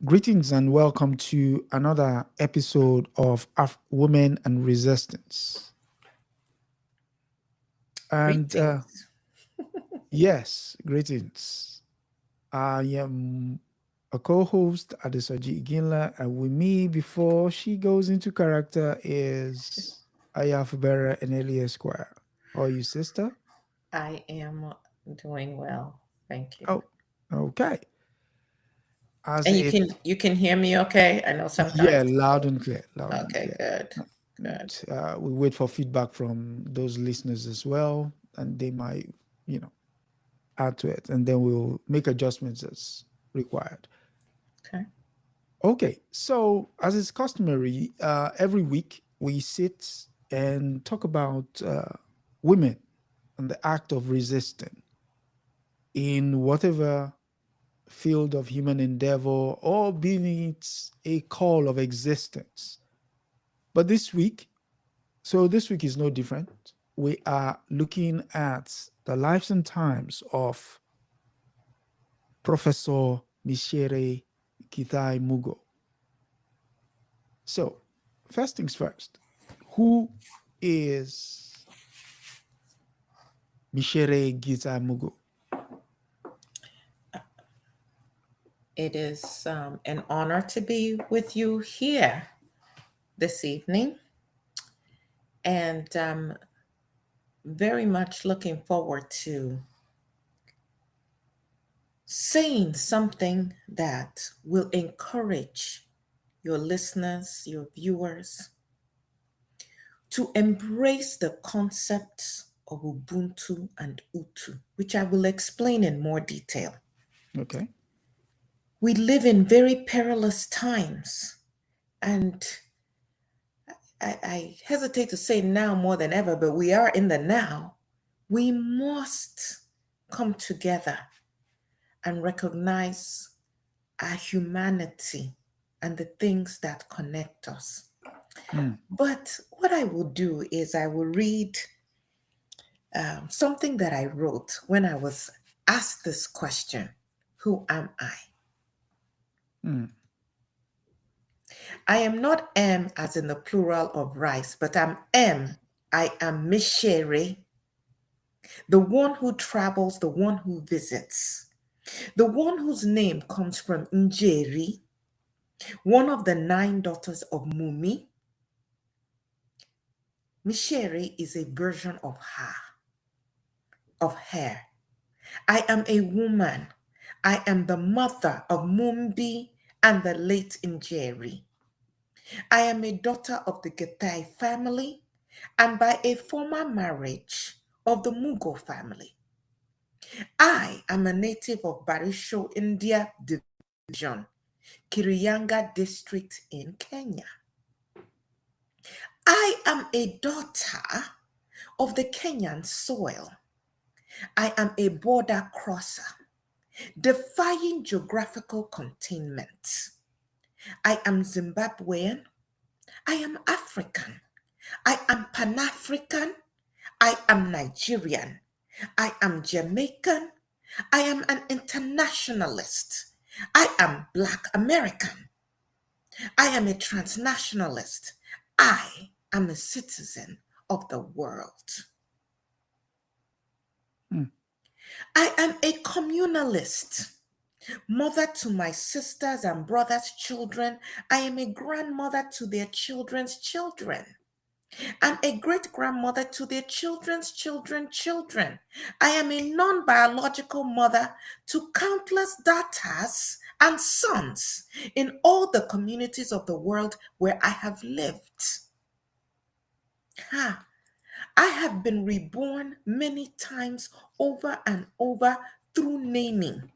Greetings and welcome to another episode of Women and Resistance. And Greetings. yes, greetings. I am a co-host, Adesoji Iginla, and with me before she goes into character is Aya Fubara Eneli Esquire. How are you, sister? I am doing well. Thank you. Oh, okay. As And it, you can hear me okay? I know yeah, sometimes. loud and clear, loud and Okay, clear. good. Good. And we wait for feedback from those listeners as well, and they might, you know, add to it, and then we'll make adjustments as required. Okay. Okay, so as is customary, every week we sit and talk about women and the act of resisting in whatever field of human endeavor or beneath a call of existence. But this week is no different. We are looking at the lives and times of Professor Micere Githae Mugo. So, first things first, who is Micere Githae Mugo? It is an honor to be with you here this evening, and very much looking forward to saying something that will encourage your listeners, your viewers, to embrace the concepts of Ubuntu and Utu, which I will explain in more detail. Okay. We live in very perilous times, and I hesitate to say now more than ever, but we are in the now. We must come together and recognize our humanity and the things that connect us. Mm, But what I will do is I will read something that I wrote when I was asked this question: who am I? mm, I am not M as in the plural of rice, but I'm M. I am Michere, the one who travels, the one who visits, the one whose name comes from Njeri, one of the 9 daughters of Mumi. Michere is a version of her. I am a woman. I am the mother of Mumbi and the late Njeri. I am a daughter of the Githai family and by a former marriage of the Mugo family. I am a native of Barisho, India Division, Kirinyaga district in Kenya. I am a daughter of the Kenyan soil. I am a border crosser, defying geographical containment. I am Zimbabwean. I am African. I am Pan-African. I am Nigerian. I am Jamaican. I am an internationalist. I am Black American. I am a transnationalist. I am a citizen of the world. mm, I am a communalist. Mother to my sisters and brothers' children. I am a grandmother to their children's children. I'm a great grandmother to their children's children. I am a non biological mother to countless daughters and sons in all the communities of the world where I have lived. Ha! I have been reborn many times over and over through naming.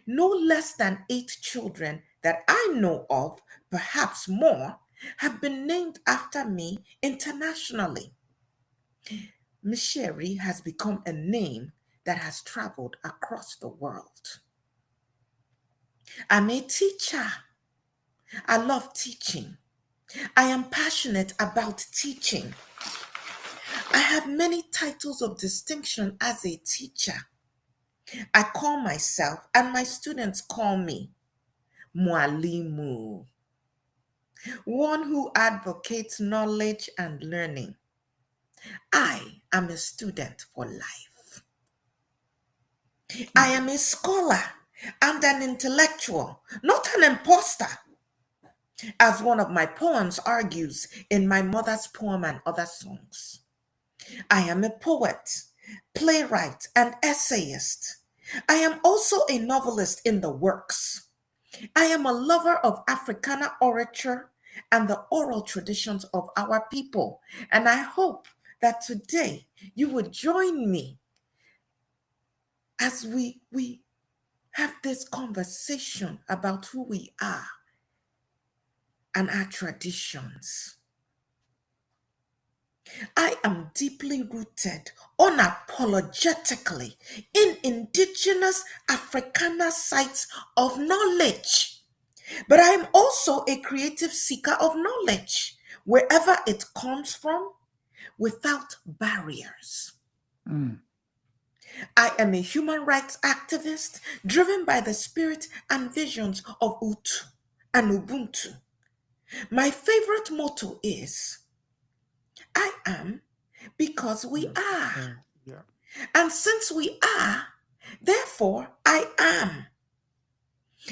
No less than 8 children that I know of, perhaps more, have been named after me internationally. Michere has become a name that has traveled across the world. I'm a teacher. I love teaching. I am passionate about teaching. I have many titles of distinction as a teacher. I call myself, and my students call me, mwalimu, one who advocates knowledge and learning. I am a student for life. I am a scholar and an intellectual, not an imposter, as one of my poems argues in my mother's poem and other songs. I am a poet, playwright, and essayist. I am also a novelist in the works. I am a lover of Africana orature and the oral traditions of our people. And I hope that today you would join me as we have this conversation about who we are and our traditions. I am deeply rooted unapologetically in indigenous Africana sites of knowledge. But I am also a creative seeker of knowledge, wherever it comes from, without barriers. Mm. I am a human rights activist driven by the spirit and visions of Utu and Ubuntu. My favorite motto is I am because we Yes. are. Yeah. And since we are, therefore I am.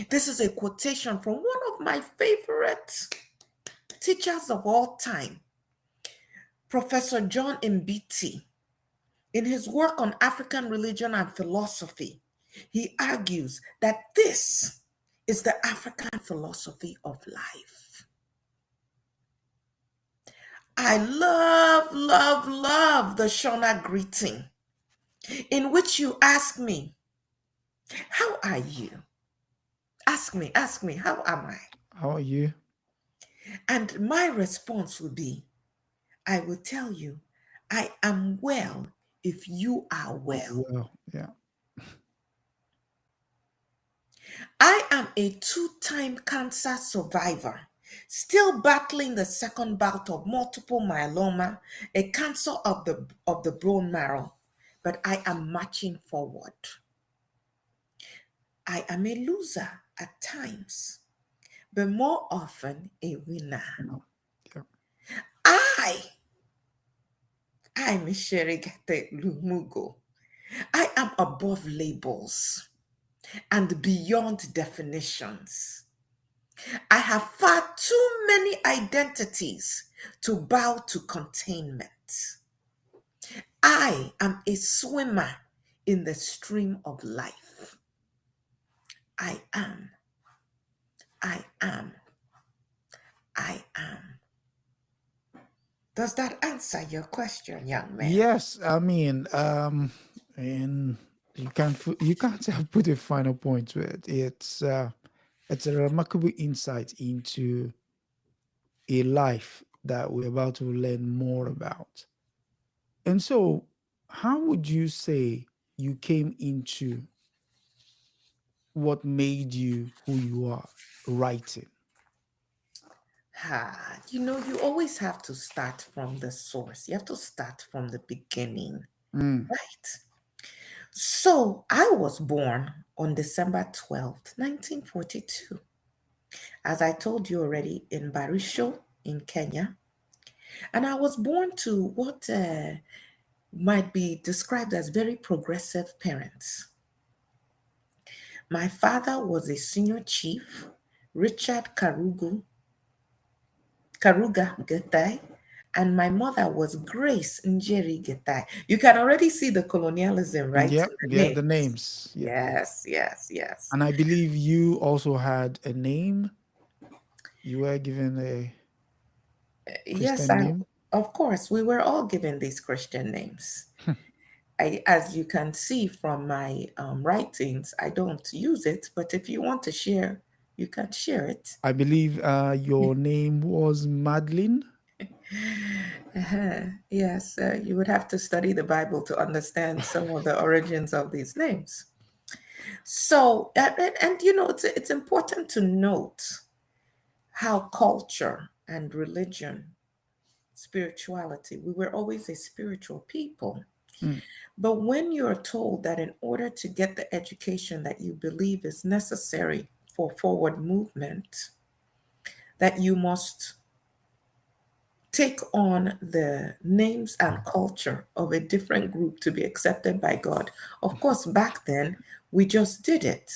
This is a quotation from one of my favorite teachers of all time, Professor John Mbiti. In his work on African religion and philosophy, he argues that this is the African philosophy of life. I love, love, love the Shona greeting, in which you ask me, how are you? Ask me, how am I? How are you? And my response would be, I will tell you, I am well if you are well. Well, yeah. I am a two-time cancer survivor, still battling the second bout of multiple myeloma, a cancer of the bone marrow, but I am marching forward. I am a loser at times, but more often a winner. No. Yeah. I, I'm Micere Githae Mugo. I am above labels and beyond definitions. I have far too many identities to bow to containment. I am a swimmer in the stream of life. I am, I am, I am. Does that answer your question, young man? Yes, I mean, and you can't put a final point to it. It's a remarkable insight into a life that we're about to learn more about. And so, how would you say you came into what made you who you are writing? You always have to start from the source. You have to start from the beginning, Mm. right? So I was born on December 12th, 1942. As I told you already, in Barisho in Kenya. And I was born to what might be described as very progressive parents. My father was a senior chief, Richard Karuga Githai, and my mother was Grace Njeri Githai. You can already see the colonialism, right, Yeah, in the yeah, the names. names. Yeah. Yes, yes, yes. And I believe you also had a name. You were given a Yes, Christian name. of course, we were all given these Christian names. As you can see from my writings, I don't use it, but if you want to share, you can share it. I believe your name was Madeline. Yes, you would have to study the Bible to understand some of the origins of these names. So, it's important to note how culture and religion, spirituality, we were always a spiritual people. Mm. But when you're told that in order to get the education that you believe is necessary for forward movement that you must take on the names and culture of a different group to be accepted by God. Of course, back then, we just did it.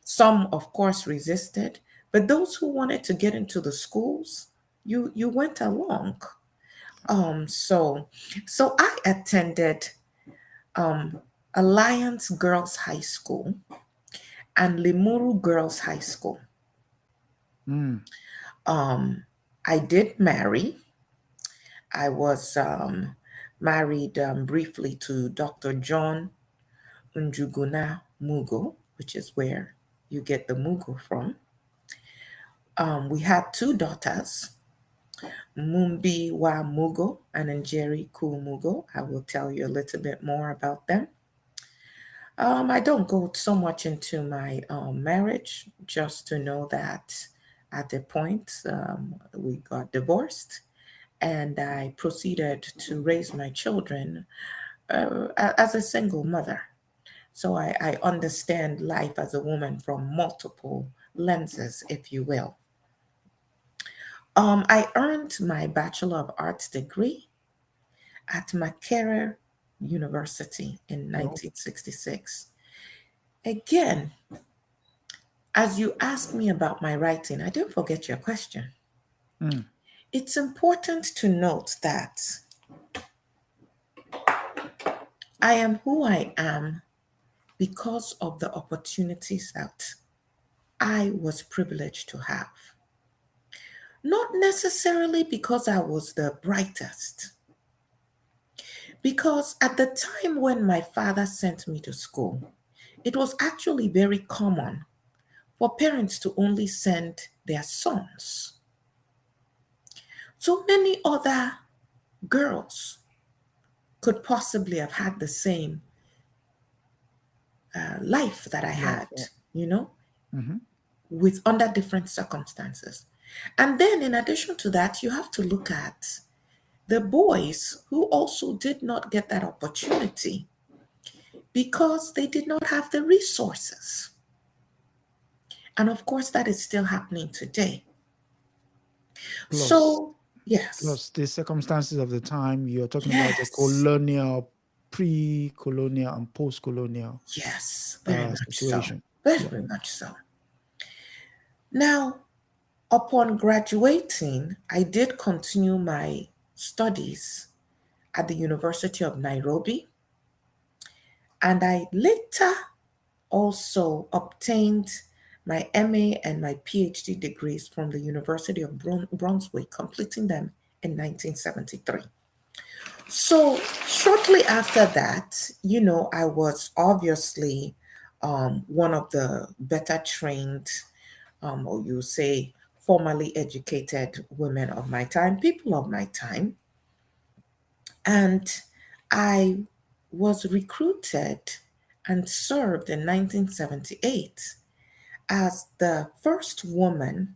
Some, of course, resisted, but those who wanted to get into the schools, you went along. So I attended um, Alliance Girls High School and Limuru Girls High School. Mm. Um, I did marry. I was married briefly to Dr. John Njuguna Mugo, which is where you get the Mugo from. We had two daughters, Mumbi Wa Mugo and Njeri Ku Mugo. I will tell you a little bit more about them. I don't go so much into my marriage, just to know that at a point we got divorced, and I proceeded to raise my children as a single mother. So I understand life as a woman from multiple lenses, if you will. I earned my Bachelor of Arts degree at Micere University in Well, 1966. Again, as you ask me about my writing, I didn't forget your question. mm. It's important to note that I am who I am because of the opportunities that I was privileged to have. Not necessarily because I was the brightest, because at the time when my father sent me to school, it was actually very common for parents to only send their sons. So many other girls could possibly have had the same life that I Life. had, Yeah. you know, Mm-hmm. with under different circumstances. And then, in addition to that, you have to look at the boys who also did not get that opportunity because they did not have the resources. And of course, that is still happening today. Plus, So, yes, plus the circumstances of the time, you're talking about the yes, colonial, pre-colonial, and post-colonial yes, very much so. situation. Yeah. Very much so. Now, upon graduating, I did continue my studies at the University of Nairobi, and I later also obtained my MA and my PhD degrees from the University of Brunswick, completing them in 1973. So, shortly after that, I was obviously one of the better trained, or you say, formally educated women of my time, people of my time. And I was recruited and served in 1978 as the first woman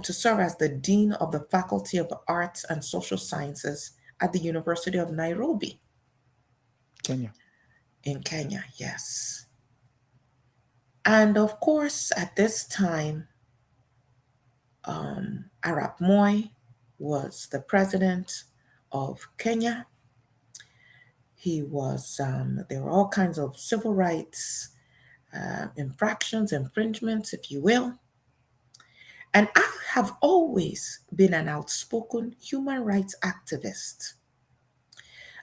to serve as the Dean of the Faculty of Arts and Social Sciences at the University of Nairobi Kenya. in Kenya, yes. And of course, at this time, Arap Moi was the president of Kenya. There were all kinds of civil rights infractions, infringements, if you will. And I have always been an outspoken human rights activist.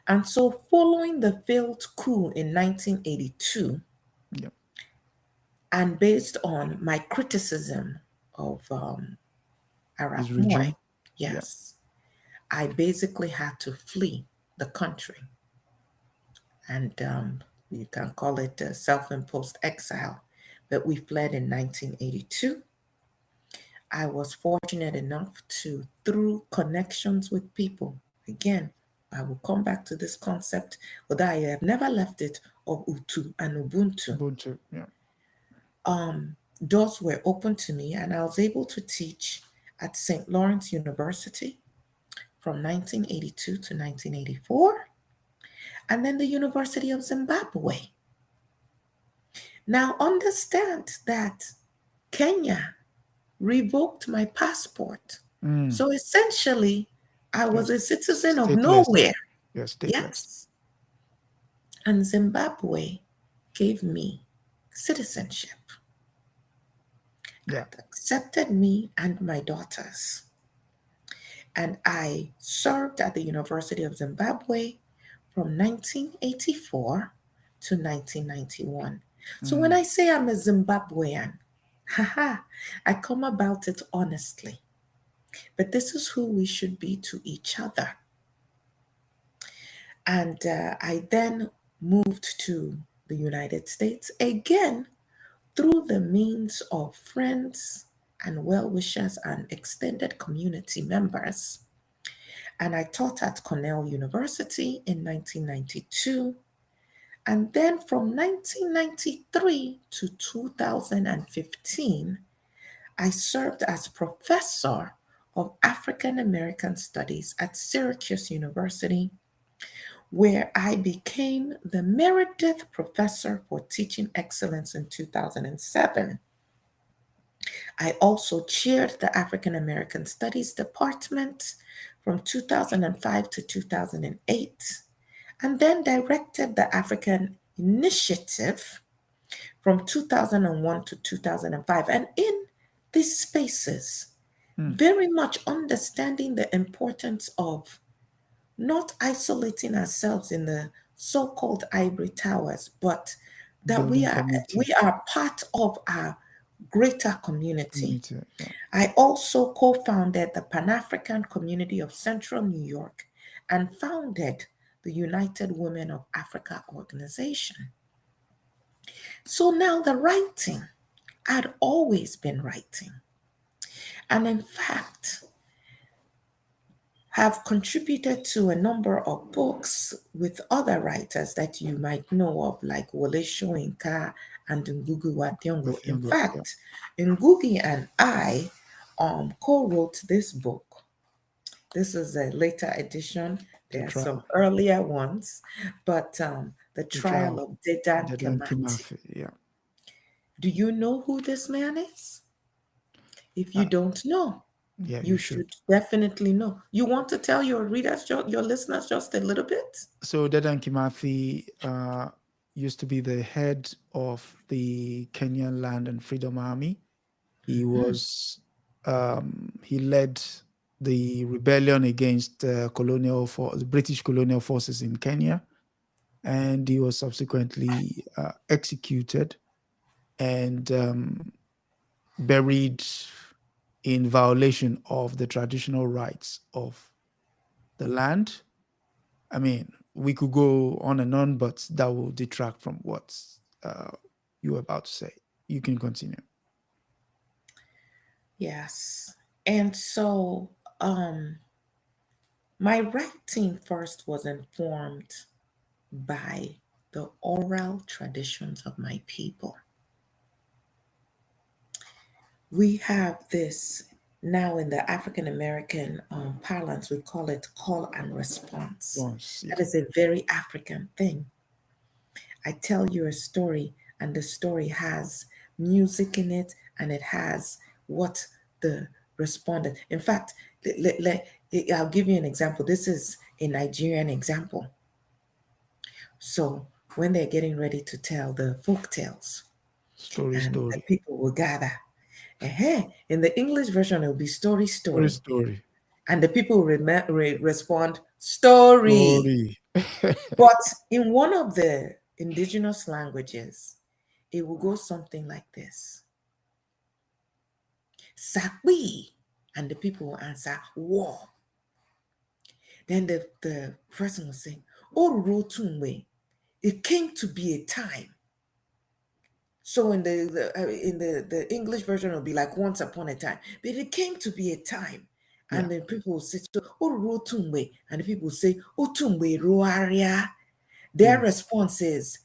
And so, following the failed coup in 1982, Yeah. and based on my criticism of Arap His Moi, regime. Yeah. yes, I basically had to flee the country. And you can call it a self imposed exile. But we fled in 1982. I was fortunate enough to, through connections with people, again, I will come back to this concept, but I have never left it, of Utu and Ubuntu. Ubuntu. Yeah. Um, Doors were open to me, and I was able to teach at St. Lawrence University from 1982 to 1984, and then the University of Zimbabwe. Now, understand that Kenya revoked my passport. Mm. So essentially, I was Yes. a citizen of Stateless. nowhere. Yes, stateless. Yes. And Zimbabwe gave me citizenship Yeah. and accepted me and my daughters. And I served at the University of Zimbabwe from 1984 to 1991. So when Mm. I say I'm a Zimbabwean, haha, I come about it honestly. But this is who we should be to each other. And I then moved to the United States again through the means of friends and well wishers and extended community members. And I taught at Cornell University in 1992. And then from 1993 to 2015, I served as professor of African American Studies at Syracuse University, where I became the Meredith Professor for Teaching Excellence in 2007. I also chaired the African American Studies Department from 2005 to 2008, and then directed the African Initiative from 2001 to 2005. And in these spaces, Mm. very much understanding the importance of not isolating ourselves in the so-called ivory towers, but that we Building are we community. are part of our greater community. Community. Yeah. I also co-founded the Pan-African Community of Central New York and founded the United Women of Africa organization. So now the writing, I'd always been writing. And in fact, have contributed to a number of books with other writers that you might know of, like Wole Soyinka and Ngugi wa Thiong'o. With In younger. Yeah. fact, Ngugi and I co-wrote this book. This is a later edition. The There are some trial. earlier ones, but the The trial trial. of Dedan Dedan Kemati. Kimathi. Yeah. Do you know who this man is? If you Uh, don't know, yeah, you you should. should definitely know. You want to tell your readers, your listeners, just a little bit? So Dedan Kimathi used to be the head of the Kenyan Land and Freedom Army. He was he led the rebellion against the British colonial forces in Kenya, and he was subsequently executed and buried in violation of the traditional rights of the land. I mean, we could go on and on, but that will detract from what uh, you were about to say. You can continue. Yes. And so my writing first was informed by the oral traditions of my people. We have this now in the African American parlance, we call it call and response. Once, yeah. That is a very African thing. I tell you a story, and the story has music in it, and it has what the respondent. In fact, I'll give you an example. This is a Nigerian example. So when they're getting ready to tell the folk tales, Story, and the story. people will gather. In the English version, it will be story, Story, story. story. And the people will respond, story. Story. But in one of the indigenous languages, it will go something like this. Sakwi. And the people will answer, war. Then the person will say, Orurotunwe. It came to be a time. So in the English version, it'll be like once upon a time. But it came to be a time. Yeah. And then people will say, Orurotunwe. And the people will say, Otunwe roaria. Their Mm. response is,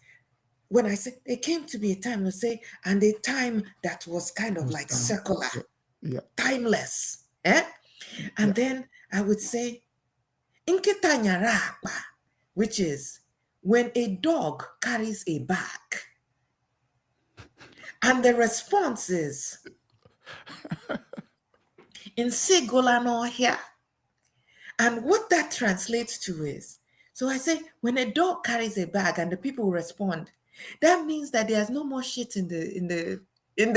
when I say it came to be a time, I say, and a time that was kind of Was like time. circular, Yeah. Yeah. timeless. Eh? Yeah. And then I would say, Inketa nyarapa, which is when a dog carries a bag. And the response is, in Sigolano here. And what that translates to is, so I say, when a dog carries a bag and the people respond, that means that there's no more shit in the in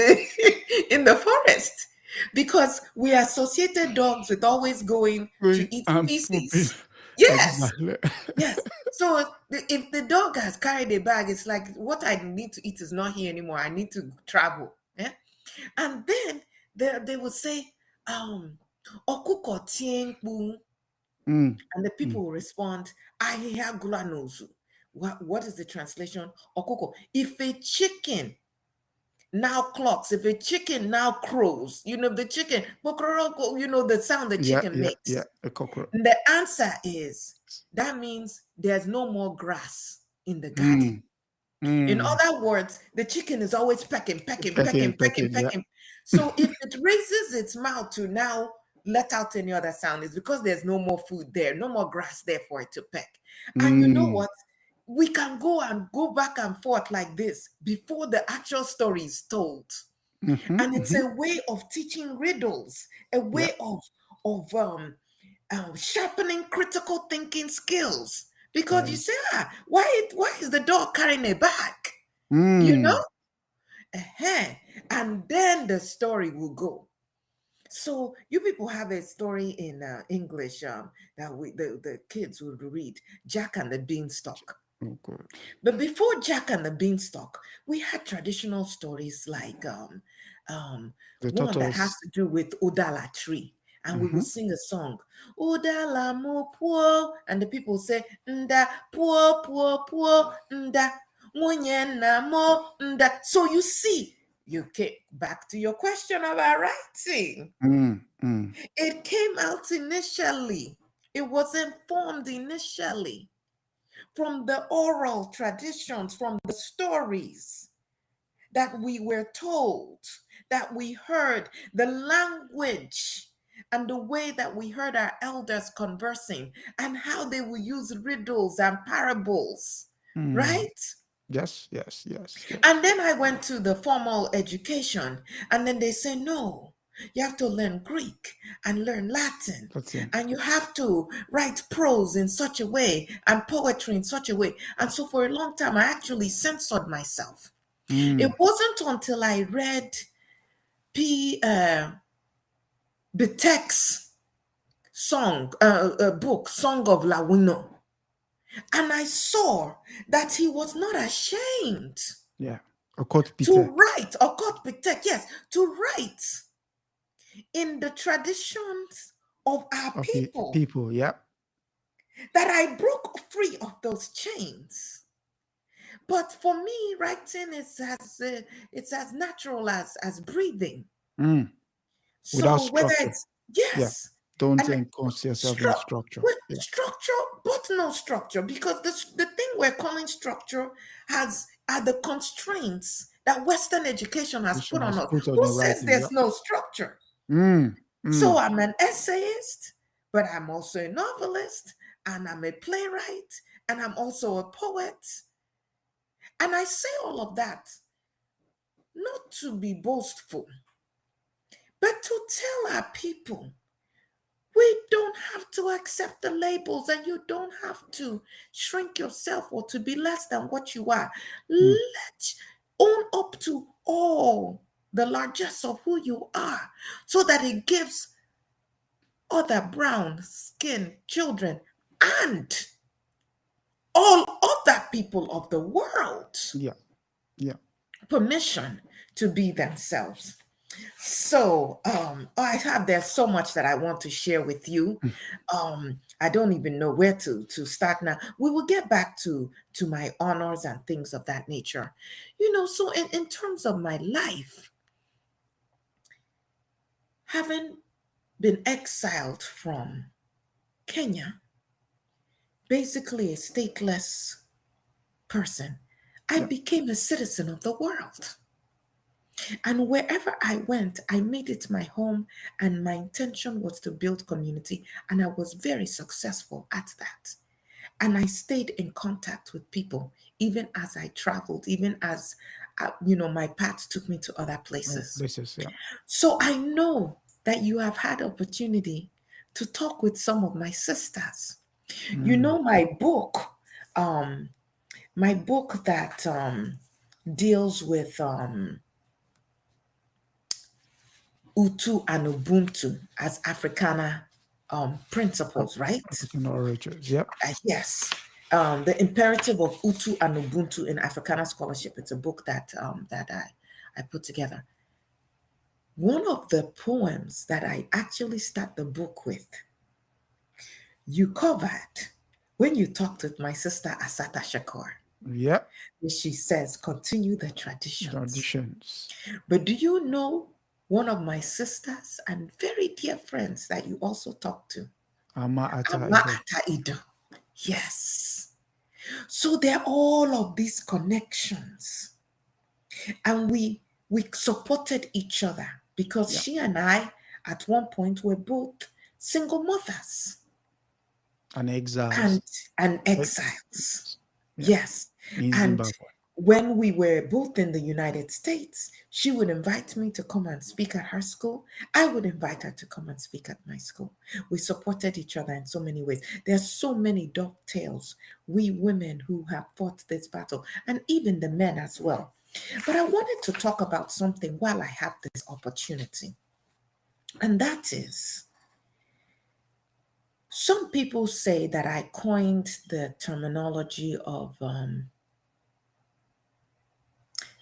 the forest, because we associated dogs with always going to Going eat and pooping. feces. Yes, Exactly. yes. So if the dog has carried a bag, it's like what I need to eat is not here anymore. I need to travel. Yeah? And then they would say, "Okuko tienku," Mm, and the mm. people will respond, "Ahihia gula nozu." What is the translation? Okuko. If a chicken now clocks, if a chicken now crows, the chicken, the sound the Yeah, chicken yeah, yeah. makes. A cockroach. The answer is that means there's no more grass in the garden. Mm, In mm. other words, the chicken is always pecking, pecking, Pecking, pecking, pecking, pecking. Yeah. pecking. So if it raises its mouth to now let out any other sound, it's because there's no more food there, no more grass there for it to peck. And you know Mm. what? We can go back and forth like this before the actual story is told. Mm-hmm, And it's mm-hmm. a way of teaching riddles, a Yeah. way of sharpening critical thinking skills. Because you Right. say, why is the dog carrying a bag? You know? Mm. uh And then the story will go. So you people have a story in English that the kids would read, Jack and the Beanstalk. Oh, good. But before Jack and the Beanstalk, we had traditional stories like um, The one that has tortoise. to do with Udala tree. And we will Mm-hmm. sing a song, Udala mo puo, and the people say, Nda puo puo puo, Nda munye na mo Nda. So you see, you came back to your question about writing. Mm, mm. It came out initially. It wasn't formed initially from the oral traditions, from the stories that we were told, that we heard, the language and the way that we heard our elders conversing, and how they would use riddles and parables, Mm. right? Yes, yes, yes, yes. And then I went to the formal education, and then they say, no, you have to learn Greek and learn Latin, That's it. and you have to write prose in such a way and poetry in such a way. And so for a long time, I actually censored myself. It Mm. wasn't until I read P. Bitek's book, Song of Lawino, and I saw that he was not ashamed Yeah. A court to Peter write, or God protect, yes, to write in the traditions of our of the people, people. Yeah. that I broke free of those chains. But for me, writing is it's as natural as breathing. Mm. Without So whether structure. it's Yeah. yes, Don't and encourage yourself in structure. with Yeah. structure, but no structure, because the thing we're calling structure has are the constraints that Western education has put Vision on has us. put on Who your says writing. Yeah. there's no structure? Mm. So Mm. I'm an essayist, but I'm also a novelist, and I'm a playwright, and I'm also a poet. And I say all of that not to be boastful, but to tell our people we don't have to accept the labels, and you don't have to shrink yourself or to be less than what you are. Mm. Let own up to all the largesse of who you are, so that it gives other brown skinned children and all other people of the world Yeah. Yeah. permission to be themselves. So I have there's so much that I want to share with you. Mm. I don't even know where to start now. We will get back to my honors and things of that nature. So in terms of my life, having been exiled from Kenya, basically a stateless person, I Yeah. became a citizen of the world. And wherever I went, I made it my home, and my intention was to build community. And I was very successful at that. And I stayed in contact with people, even as I traveled, even as my path took me to other Oh, places. places, yeah. So I know that you have had opportunity to talk with some of my sisters. Mm. Um, my book that deals with Utu and Ubuntu as Africana principles, right? African orators, yep. Yes. The imperative of Utu and Ubuntu in Africana scholarship. It's a book that I put together. One of the poems that I actually start the book with, you covered when you talked with my sister Asata Shakur. Yep. She says, continue the The traditions. auditions. But do you know one of my sisters and very dear friends that you also talk to? Ama Ata Ama Ido. Ata Ido. Yes. So there are all of these connections. And we supported each other because Yeah. she and I at one point were both single mothers And exiles. and Right? exiles. Yeah. Yes. In And Zimbabwe. when we were both in the United States, she would invite me to come and speak at her school. I would invite her to come and speak at my school. We supported each other in so many ways. There are so many dovetails, we women who have fought this battle, and even the men as well. But I wanted to talk about something while I have this opportunity, and that is some people say that I coined the terminology of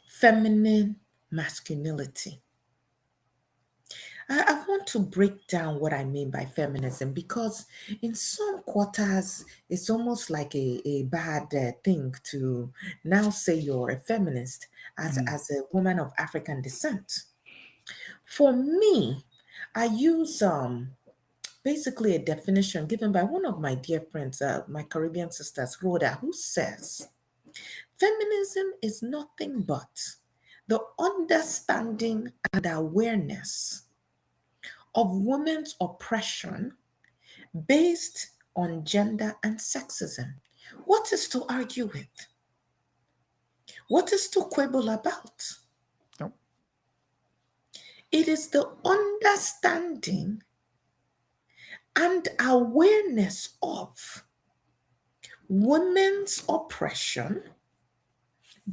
feminine masculinity. I want to break down what I mean by feminism because in some quarters, it's almost like a bad thing to now say you're a feminist Mm. as a woman of African descent. For me, I use basically a definition given by one of my dear friends, my Caribbean sisters, Rhoda, who says feminism is nothing but the understanding and awareness of women's oppression based on gender and sexism. What is to argue with? What is to quibble about? Yep. It is the understanding and awareness of women's oppression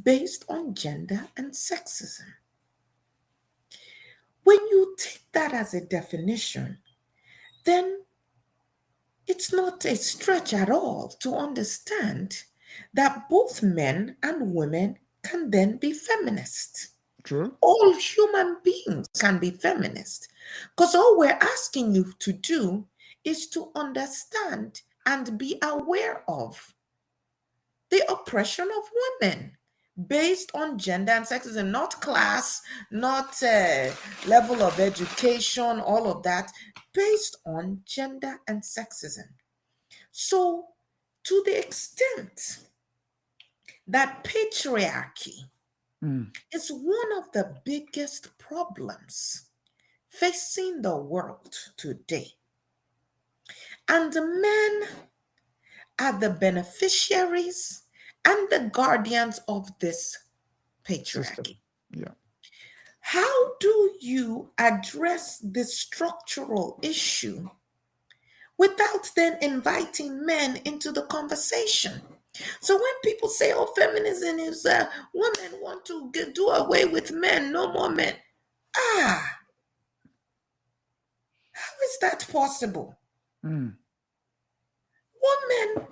based on gender and sexism. When you take that as a definition, then it's not a stretch at all to understand that both men and women can then be feminist. True. All human beings can be feminist because all we're asking you to do is to understand and be aware of the oppression of women based on gender and sexism, not class, not level of education, all of that, based on gender and sexism. So, to the extent that patriarchy Mm. is one of the biggest problems facing the world today, and the men are the beneficiaries and the guardians of this System. patriarchy. Yeah. How do you address this structural issue without then inviting men into the conversation? So when people say, oh, feminism is women want to do away with men, no more men. Ah, how is that possible? Mm. Women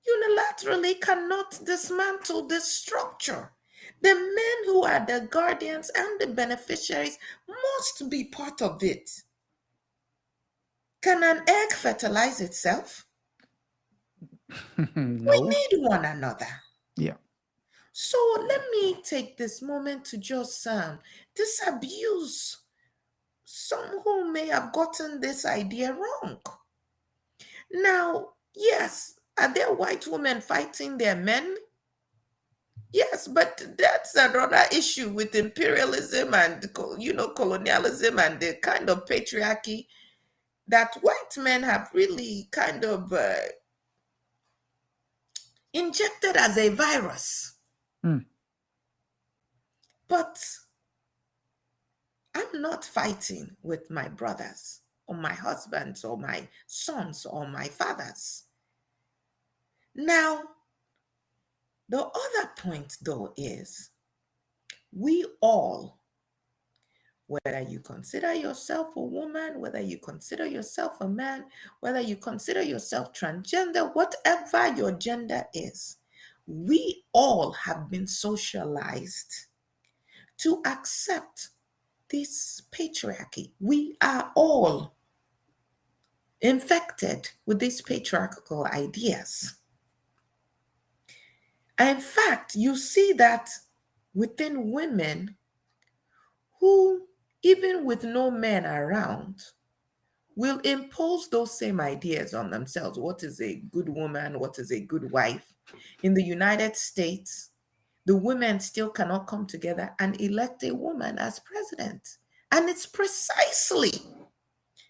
unilaterally cannot dismantle this structure. The men who are the guardians and the beneficiaries must be part of it. Can an egg fertilize itself? We No. need one another. Yeah. So let me take this moment to just disabuse some who may have gotten this idea wrong. Now, yes, are there white women fighting their men? Yes, but that's another issue with imperialism and colonialism and the kind of patriarchy that white men have really kind of injected as a virus. Mm. But I'm not fighting with my brothers or my husbands or my sons or my fathers. Now, the other point though is we all, whether you consider yourself a woman, whether you consider yourself a man, whether you consider yourself transgender, whatever your gender is, we all have been socialized to accept this patriarchy. We are all infected with these patriarchal ideas. In fact, you see that within women who, even with no men around, will impose those same ideas on themselves. What is a good woman? What is a good wife? In the United States, the women still cannot come together and elect a woman as president. And it's precisely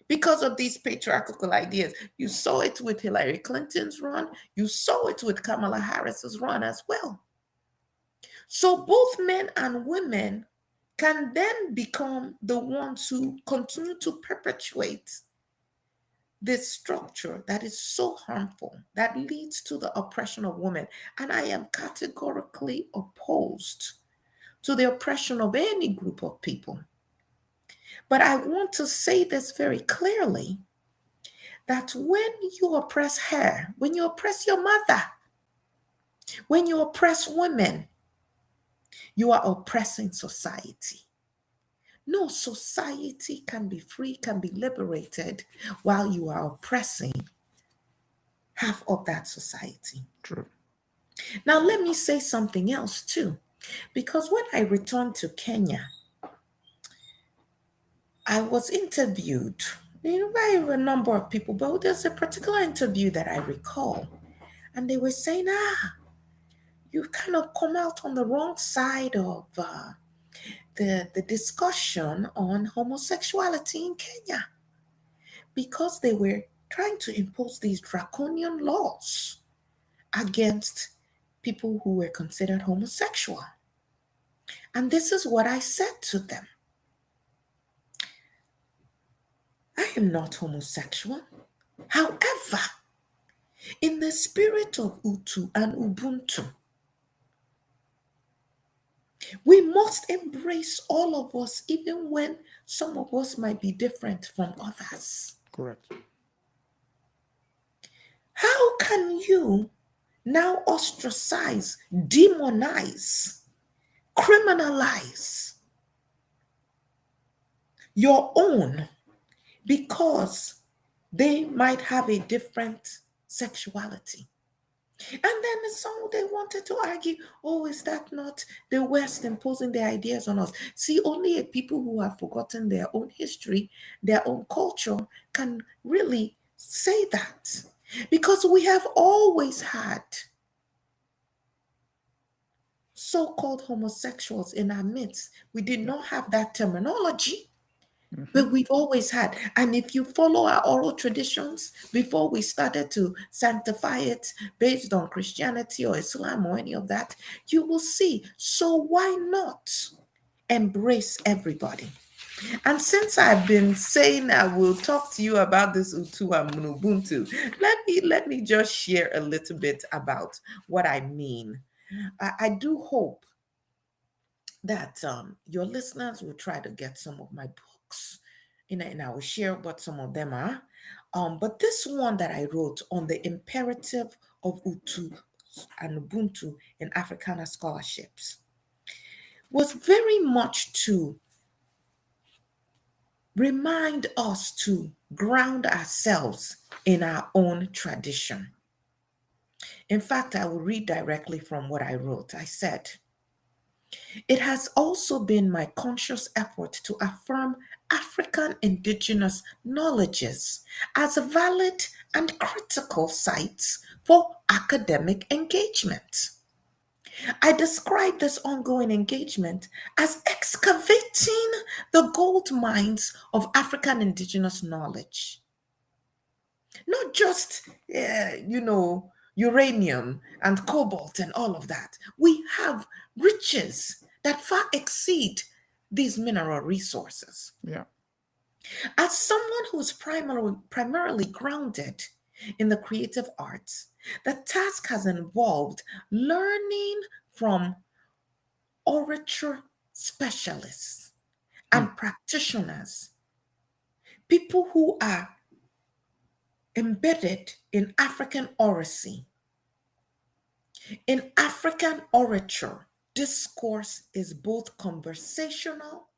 because of these patriarchal ideas. You saw it with Hillary Clinton's run. You saw it with Kamala Harris's run as well. So both men and women can then become the ones who continue to perpetuate this structure that is so harmful, that leads to the oppression of women. And I am categorically opposed to the oppression of any group of people. But I want to say this very clearly, that when you oppress her, when you oppress your mother, when you oppress women, you are oppressing society. No society can be free, can be liberated while you are oppressing half of that society. True. Now, let me say something else too, because when I returned to Kenya, I was interviewed by a number of people, but there's a particular interview that I recall, and they were saying, you've kind of come out on the wrong side of the discussion on homosexuality in Kenya, because they were trying to impose these draconian laws against people who were considered homosexual. And this is what I said to them. I am not homosexual. However, in the spirit of Utu and Ubuntu, we must embrace all of us, even when some of us might be different from others. Correct. How can you now ostracize, demonize, criminalize your own because they might have a different sexuality? And then some they wanted to argue, oh, is that not the West imposing their ideas on us? See, only a people who have forgotten their own history, their own culture, can really say that. Because we have always had so-called homosexuals in our midst. We did not have that terminology, but we've always had. And if you follow our oral traditions, before we started to sanctify it based on Christianity or Islam or any of that, you will see. So why not embrace everybody? And since I've been saying I will talk to you about this Utu and Ubuntu, let me just share a little bit about what I mean. I do hope that your listeners will try to get some of my books, and I will share what some of them are. But this one that I wrote on the imperative of Utu and Ubuntu in Africana scholarships was very much to remind us to ground ourselves in our own tradition. In fact, I will read directly from what I wrote. I said, it has also been my conscious effort to affirm African indigenous knowledges as valid and critical sites for academic engagement. I describe this ongoing engagement as excavating the gold mines of African indigenous knowledge. Not just, uranium and cobalt and all of that. We have riches that far exceed these mineral resources. Yeah. As someone who's primarily grounded in the creative arts, the task has involved learning from orature specialists Mm. and practitioners, people who are embedded in African oracy. In African orature, discourse is both conversational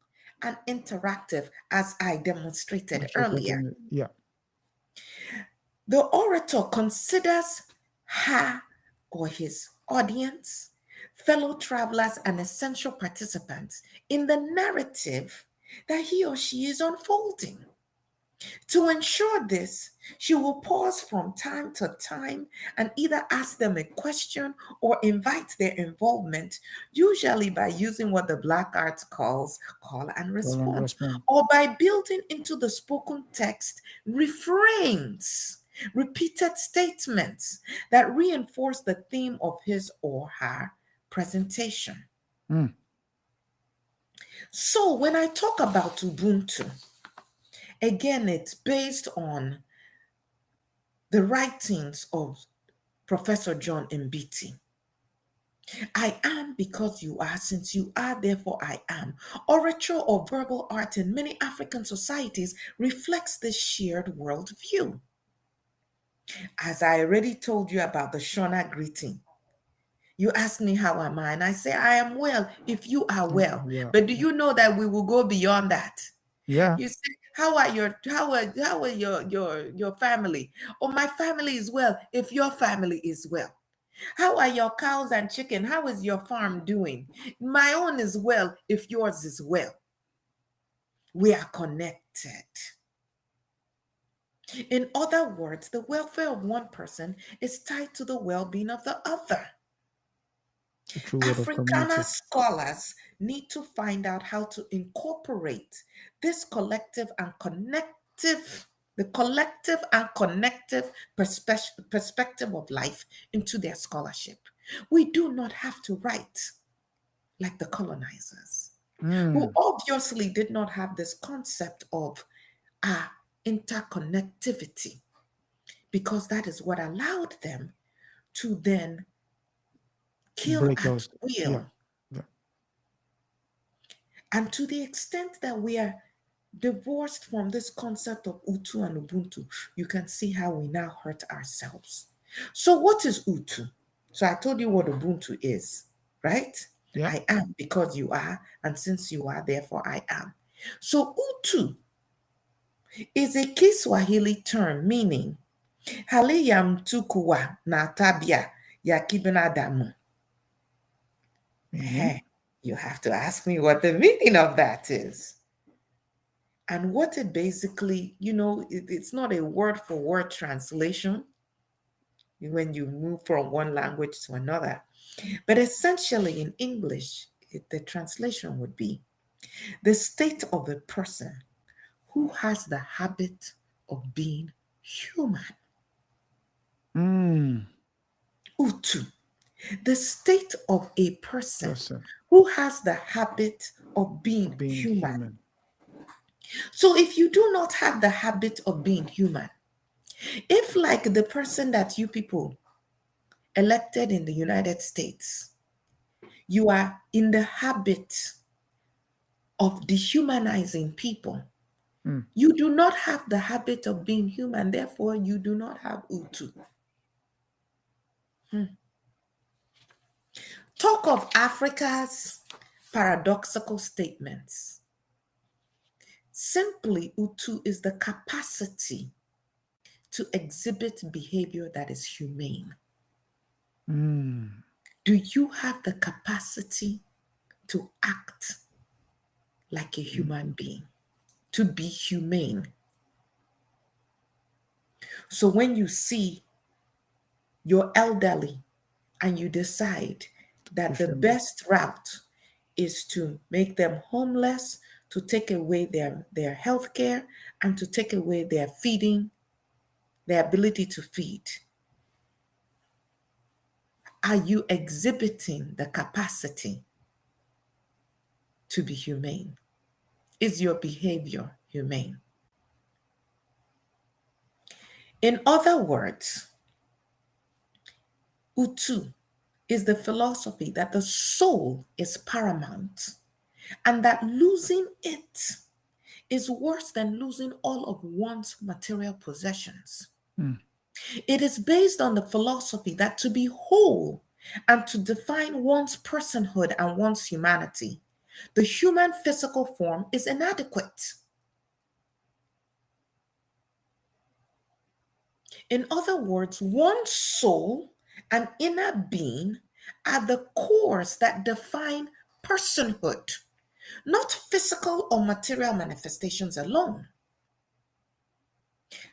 and interactive, as I demonstrated earlier. Yeah. The orator considers her or his audience, fellow travelers, and essential participants in the narrative that he or she is unfolding. To ensure this, she will pause from time to time and either ask them a question or invite their involvement, usually by using what the Black Arts calls call and Call and response, response. or by building into the spoken text refrains, repeated statements that reinforce the theme of his or her presentation. Mm. So when I talk about Ubuntu, again, it's based on the writings of Professor John Mbiti. I am because you are, since you are, therefore I am. Oratory or verbal art in many African societies reflects this shared worldview. As I already told you about the Shona greeting, you ask me how am I, and I say I am well if you are well. Well. But do you know that we will go beyond that? Yeah. You say, how are your family? Oh, my family is well if your family is well. How are your cows and chicken? How is your farm doing? My own is well if yours is well. We are connected. In other words, the welfare of one person is tied to the well-being of the other. The true word of Africana community. scholars need to find out how to incorporate this collective and connective perspective of life into their scholarship. We do not have to write like the colonizers, who Mm. obviously did not have this concept of interconnectivity, because that is what allowed them to then kill Break at us. Yeah. will. Yeah. And to the extent that we are divorced from this concept of Utu and Ubuntu, you can see how we now hurt ourselves. So, what is Utu? So, I told you what Ubuntu is, right? Yeah. I am because you are, and since you are, therefore I am. So, Utu is a Kiswahili term meaning hali ya mtukuwa na tabia ya kibinadamu. Meaning. Hey, you have to ask me what the meaning of that is. And what it basically, it's not a word for word translation when you move from one language to another. But essentially in English, the translation would be the state of a person who has the habit of being human. Mm. Utu, the state of a person Person. who has the habit of being Being human. human. So if you do not have the habit of being human, if like the person that you people elected in the United States, you are in the habit of dehumanizing people, Mm. you do not have the habit of being human, therefore you do not have Utu. Talk of Africa's paradoxical statements. Simply, Utu is the capacity to exhibit behavior that is humane. Mm. Do you have the capacity to act like a Mm. human being, to be humane? So when you see your elderly and you decide To that push the them. best route is to make them homeless, to take away their health care, and to take away their feeding, their ability to feed, are you exhibiting the capacity to be humane? Is your behavior humane? In other words, Utu is the philosophy that the soul is paramount and that losing it is worse than losing all of one's material possessions. Mm. It is based on the philosophy that to be whole and to define one's personhood and one's humanity, the human physical form is inadequate. In other words, one's soul and inner being are the cores that define personhood, not physical or material manifestations alone.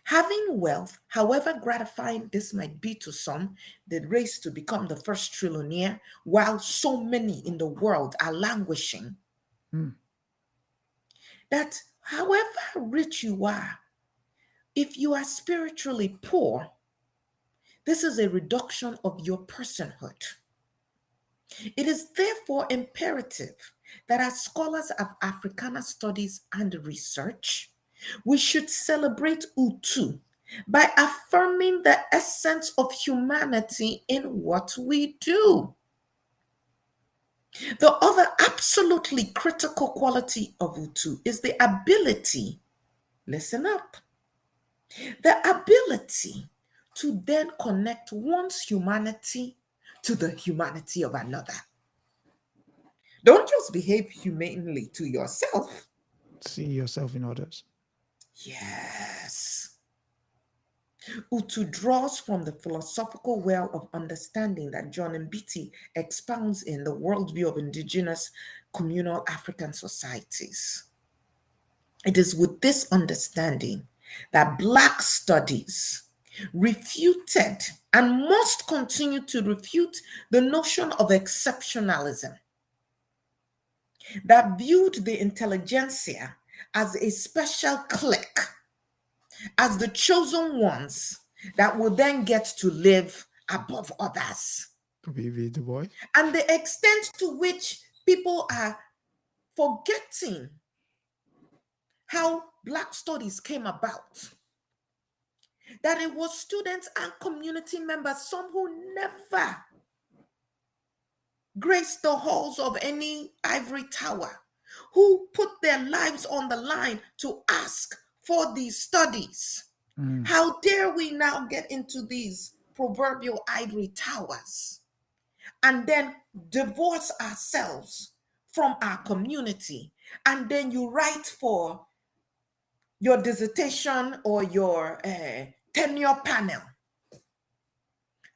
Having wealth, however gratifying this might be to some, the race to become the first trillionaire, while so many in the world are languishing, Mm. that however rich you are, if you are spiritually poor, this is a reduction of your personhood. It is therefore imperative that as scholars of Africana studies and research, we should celebrate Utu by affirming the essence of humanity in what we do. The other absolutely critical quality of Utu is the ability, listen up, the ability to then connect one's humanity to the humanity of another. Don't just behave humanely to yourself. See yourself in others. Yes. Utu draws from the philosophical well of understanding that John Mbiti expounds in the worldview of indigenous communal African societies. It is with this understanding that Black studies refuted and must continue to refute the notion of exceptionalism that viewed the intelligentsia as a special clique, as the chosen ones that will then get to live above others. Vivi Du Bois. And the extent to which people are forgetting how Black studies came about, that it was students and community members, some who never graced the halls of any ivory tower, who put their lives on the line to ask for these studies. Mm. How dare we now get into these proverbial ivory towers and then divorce ourselves from our community, and then you write for your dissertation or your tenure panel,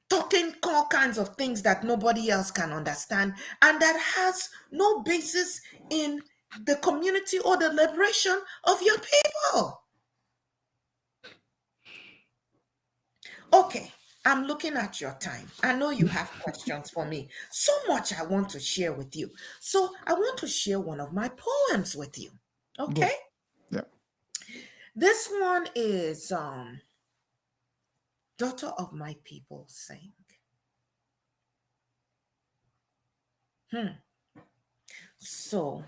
talking all kinds of things that nobody else can understand and that has no basis in the community or the liberation of your people. Okay, I'm looking at your time. I know you have questions for me. So much I want to share with you. So I want to share one of my poems with you. Go. Okay? Yeah. This one is Daughter of My People Sing. So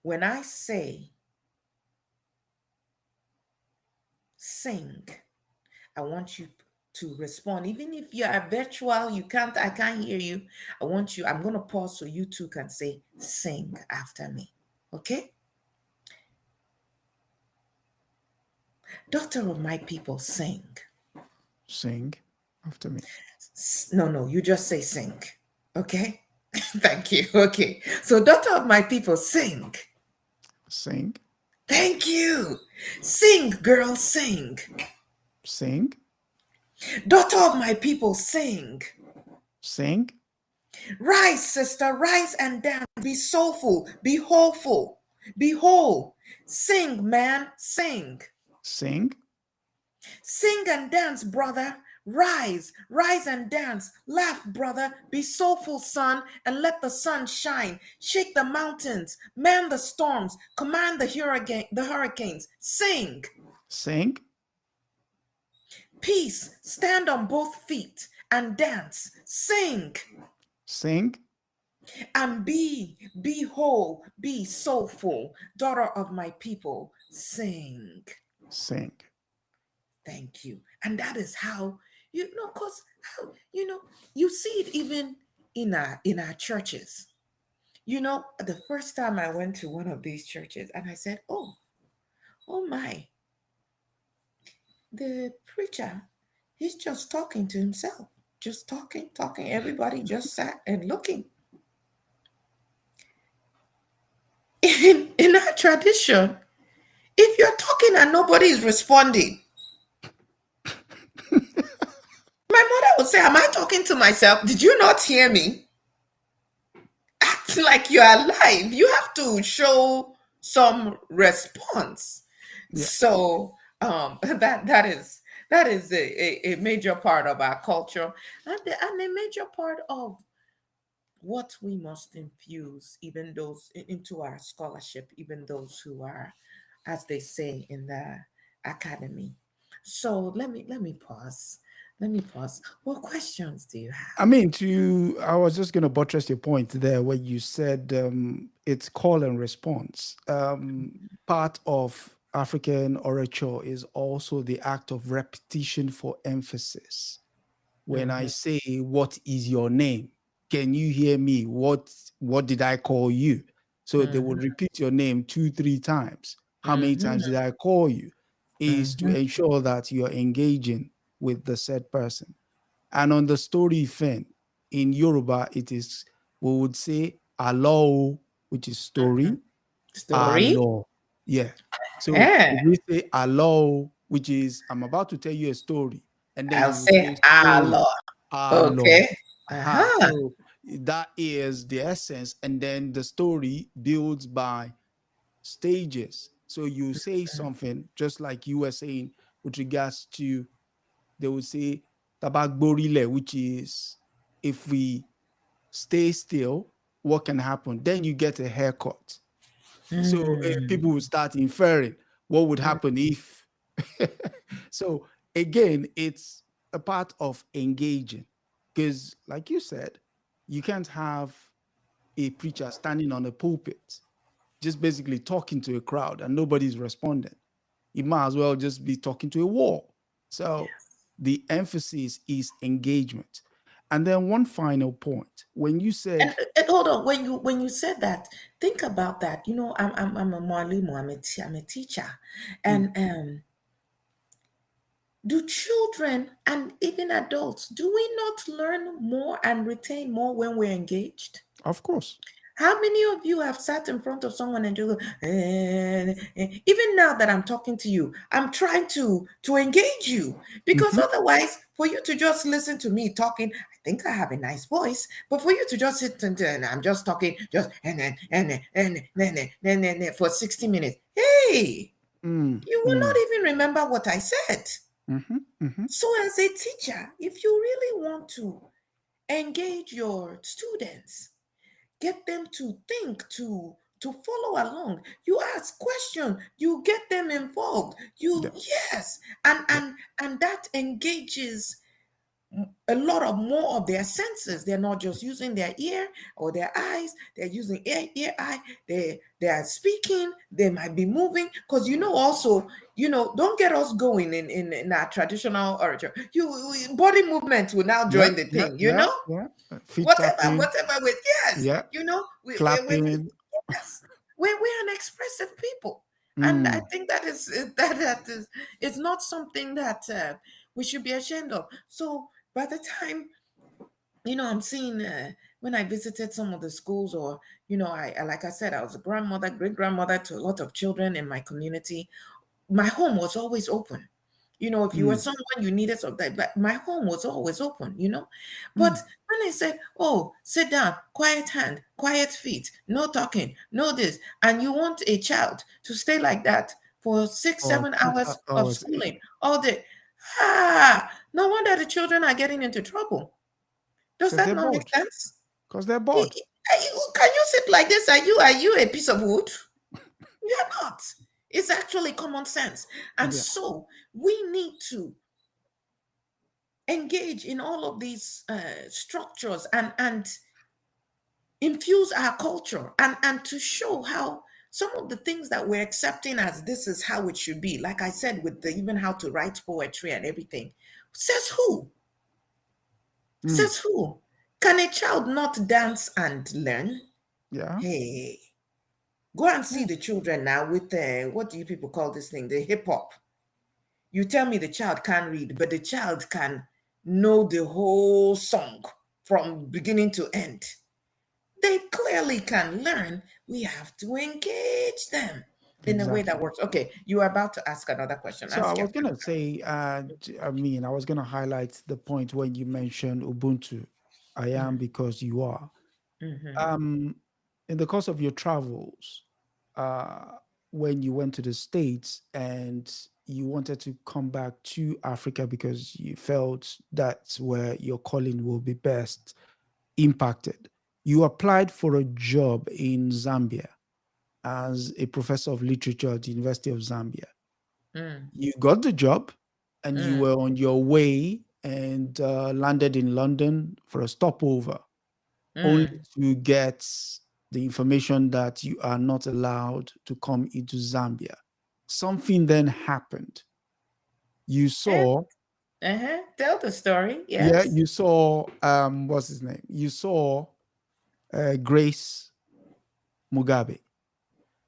when I say sing, I want you to respond. Even if you are virtual, I can't hear you. I'm going to pause so you too can say sing after me. Okay? Daughter of my people, sing. Sing after me. No, you just say sing. Okay? Thank you. Okay. So, daughter of my people, sing. Sing. Thank you. Sing, girl, sing. Sing. Daughter of my people, sing. Sing. Rise, sister, rise and dance. Be soulful, be wholeful, be whole. Sing, man, sing. Sing. Sing and dance, brother. Rise, rise and dance. Laugh, brother. Be soulful, son, and let the sun shine. Shake the mountains, man the storms, command the hurricanes. Sing. Sing. Peace, stand on both feet and dance. Sing. Sing. And be whole, be soulful, daughter of my people, sing. Sing. Thank you. And that is how, because you see it even in our churches. The first time I went to one of these churches and I said, oh my, the preacher, he's just talking to himself, just talking. Everybody just sat and looking. In our tradition, if you're talking and nobody is responding, my mother would say, am I talking to myself? Did you not hear me? Act like you're alive. You have to show some response. Yeah. So that is a major part of our culture, and a major part of what we must infuse even those into our scholarship, even those who are, as they say in the academy. So let me pause. Let me pause. What questions do you have? I mean, I was just going to buttress your point there where you said it's call and response. Part of African orature is also the act of repetition for emphasis. When I Mm-hmm, say, "What is your name? Can you hear me? What did I call you?" So they mm-hmm, would repeat your name 2, 3 times. How many mm-hmm, times did I call you? Is to mm-hmm, ensure that you're engaging with the said person. And on the story fin, in Yoruba, it is, we would say alo, which is mm-hmm. story, Story. alo. Yeah. So Yeah. if we say alo, which is I'm about to tell you a story, and then I'll you would say say story, Allah. alo. Okay. Aha. Uh-huh. So that is the essence. And then the story builds by stages. So you say something just like you were saying with regards to, they would say tabagborile, which is if we stay still, what can happen? Then you get a haircut. So Mm, people will start inferring what would happen if. So again, it's a part of engaging because, like you said, you can't have a preacher standing on a pulpit just basically talking to a crowd and nobody's responding. You might as well just be talking to a wall. So yes. the emphasis is engagement. And then one final point. When you And, said, and hold on, when you said that, think about that. I'm a mwalimu, I'm a teacher, mm, and do children and even adults, do we not learn more and retain more when we're engaged? of course, How many of you have sat in front of someone and do even now that I'm talking to you, I'm trying to engage you, because mhm, otherwise, for you to just listen to me talking, I think I have a nice voice, but for you to just sit and I'm just talking, just and for 60 minutes, hey, mm, you will not mm, even remember what I said. mhm, mhm, So, as a teacher, if you really want to engage your students, get them to think, to follow along, you ask questions, you get them involved, yeah, yes, and yeah, and and that engages a lot of more of their senses. They're not just using their ear or their eyes, they're using ear, eye, they are speaking, they might be moving, because also, don't get us going in our traditional orature. Body movement will now yeah, join the yeah, thing, yeah, yeah. Feet tapping, whatever with, yes, yeah, we clapping. yes, we're an expressive people. And I Mm, think that is it's not something that we should be ashamed of. So by the time, I'm seeing, when I visited some of the schools, or like I said, I was a grandmother, great grandmother to a lot of children in my community. My home was always open. If you were mm, someone you needed something, but my home was always open. But mm. when I said, oh, sit down, quiet hand, quiet feet, no talking, no this, and you want a child to stay like that for six, Or 7 hours of hours, schooling all day, no wonder the children are getting into trouble. Does because that they're not make bored. sense? Because they're bored. Can you sit like this? Are you a piece of wood? You're not. It's actually common sense. And Yeah. so we need to engage in all of these structures, and infuse our culture, and to show how some of the things that we're accepting as this is how it should be, like I said, with the even how to write poetry and everything, says who? Mm. Says who? Can a child not dance and learn? Yeah. Hey, go and see Yeah. the children now with what do you people call this thing? The hip hop. You tell me the child can't read, but the child can know the whole song from beginning to end. They clearly can learn. We have to engage them in a way that Exactly. works. Okay, you are about to ask another question. So I Ask your was gonna say, I was gonna highlight the point when you mentioned Ubuntu. I am because you are. mm-hmm. Um, in the course of your travels, uh, when you went to the States and you wanted to come back to Africa because you felt that's where your calling will be best impacted, you applied for a job in Zambia as a professor of literature at the University of Zambia. Mm, You got the job and you mm, were on your way and landed in London for a stopover, only mm. to get the information that you are not allowed to come into Zambia. Something then happened. You Eh, saw, uh-huh. Tell the story. yeah, Yes. you saw, what's his name? You saw Grace Mugabe.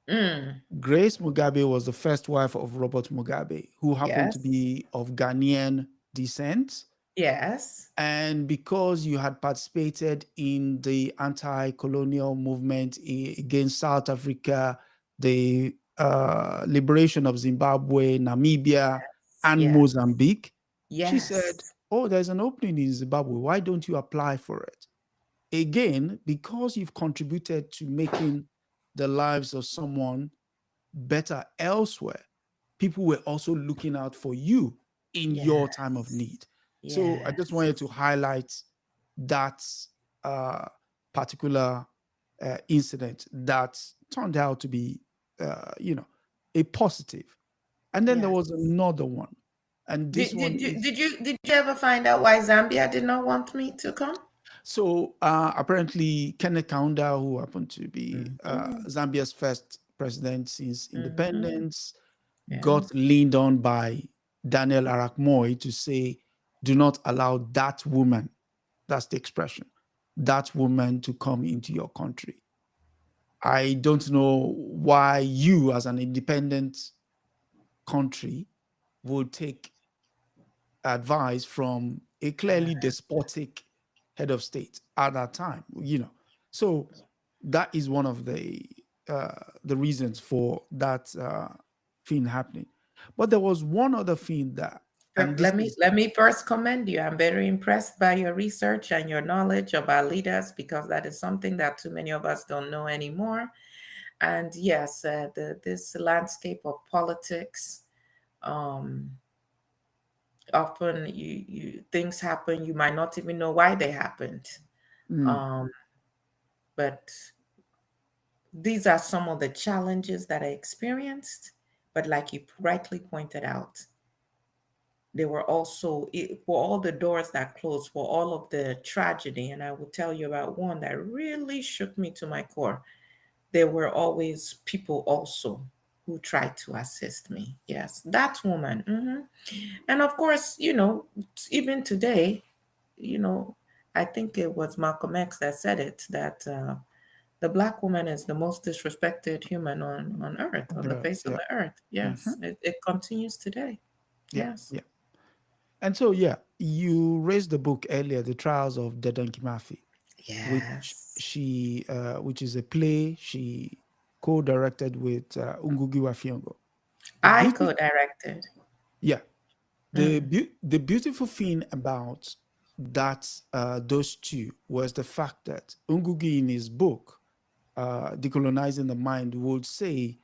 Mm, Grace Mugabe was the first wife of Robert Mugabe, who happened to yes. be of Ghanaian descent. Yes. And because you had participated in the anti-colonial movement against South Africa, the liberation of Zimbabwe, Namibia, and Yes. Mozambique, she said, Yes. "Oh, there's an opening in Zimbabwe. Why don't you apply for it?" Again, because you've contributed to making the lives of someone better elsewhere, people were also looking out for you in your time of Yes. need. So I just Yes. wanted to highlight that uh, particular incident that turned out to be, a positive. And then there Yes. was another one, and this Did, one did, you- is did you did you ever find out why Zambia did not want me to come? so apparently Kenneth Kaunda, who happened to be Mm-hmm. Zambia's first president since Mm-hmm. independence, got Yes. leaned on by Daniel Arap Moi to say, do not allow that woman, that's the expression, that woman to come into your country. I don't know why you, as an independent country, would take advice from a clearly despotic head of state at that time. So that is one of the reasons for that thing happening. But there was one other thing that, and this is Let me first commend you. I'm very impressed by your research and your knowledge of our leaders because that is something that too many of us don't know anymore. And yes, this landscape of politics, um, often you things happen you might not even know why they happened. mm, Um, but these are some of the challenges that I experienced. But like you rightly pointed out, there were also for all the doors that closed, for all of the tragedy, and I will tell you about one that really shook me to my core. There were always people also who tried to assist me. Yes, that woman. And of course, even today, you know, I think it was Malcolm X that said it that the black woman is the most disrespected human on earth, on the face of yeah, the earth. hmm Yes, it continues today. yeah, Yes. yeah. And so, yeah, you raised the book earlier, The Trials of Dedan Kimathi, Yes. which is a play she co-directed with Ngugi wa Thiong'o. The I beauty, co-directed. yeah, Mm, the beautiful thing about that those two was the fact that Ngugi in his book, Decolonizing the Mind, would say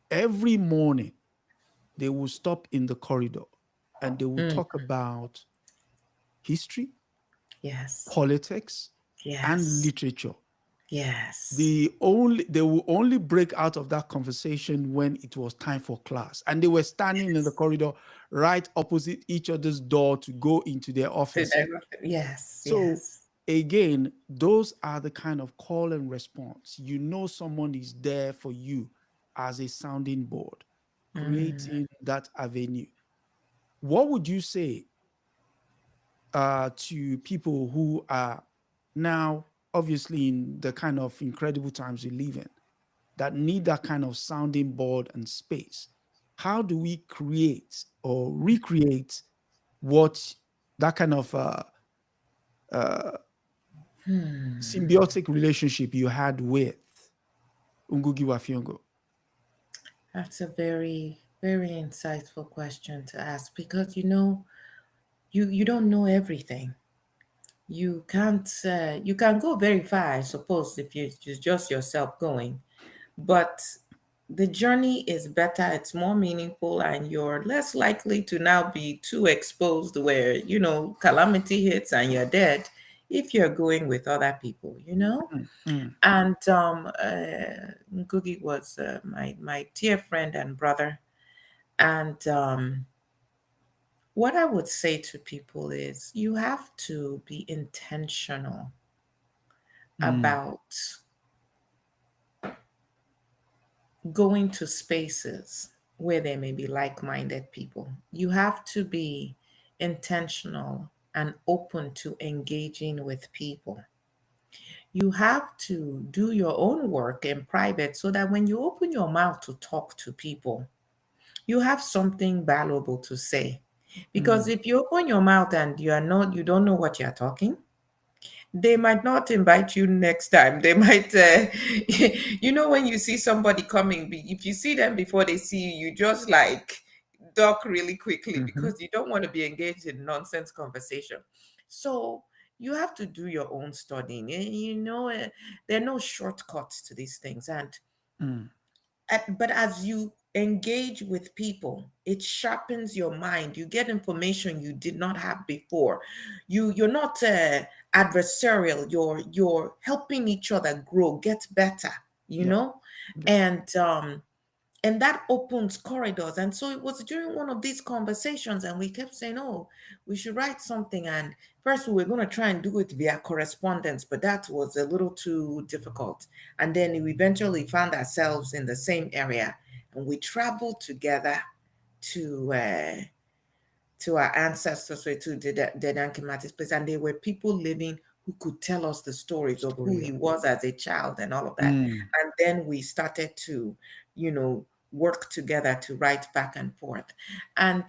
every morning they will stop in the corridor and they will mm, talk about history, yes. politics, and Yes. literature. Yes. They will only break out of that conversation when it was time for class, and they were standing in the corridor right opposite each other's door to go into their offices. Yes. So Yes. again, those are the kind of call and response. You know, someone is there for you as a sounding board, creating that avenue. What would you say to people who are now, obviously, in the kind of incredible times we live in, that need that kind of sounding board and space? How do we create or recreate what that kind of uh, symbiotic relationship you had with Ungugi Wafiongo? That's a very, very insightful question to ask because you don't know everything. You can't. You can go very far, I suppose, if you just yourself going. But the journey is better. It's more meaningful, and you're less likely to now be too exposed, where calamity hits and you're dead, if you're going with other people. Mm, mm, And Ngugi was my dear friend and brother. And what I would say to people is you have to be intentional mm, about going to spaces where there may be like minded people. You have to be intentional and open to engaging with people. You have to do your own work in private so that when you open your mouth to talk to people, you have something valuable to say. Because mm, if you open your mouth and you don't know what you're talking, they might not invite you next time. They might, when you see somebody coming, if you see them before they see you, you just like duck really quickly mhm, because you don't want to be engaged in nonsense conversation. So you have to do your own studying. There are no shortcuts to these things. mm, But as you engage with people, it sharpens your mind. You get information you did not have before. You're not adversarial. You're helping each other grow, get better. You yeah, know, yeah, and that opens corridors. And so it was during one of these conversations, and we kept saying, "Oh, we should write something." And first, we were going to try and do it via correspondence, but that was a little too difficult. And then we eventually found ourselves in the same area, and we traveled together to our ancestors, so to Dedan place, and there were people living who could tell us the stories of who story, yeah. he was as a child and all of that. Mm, And then we started to, work together to write back and forth. And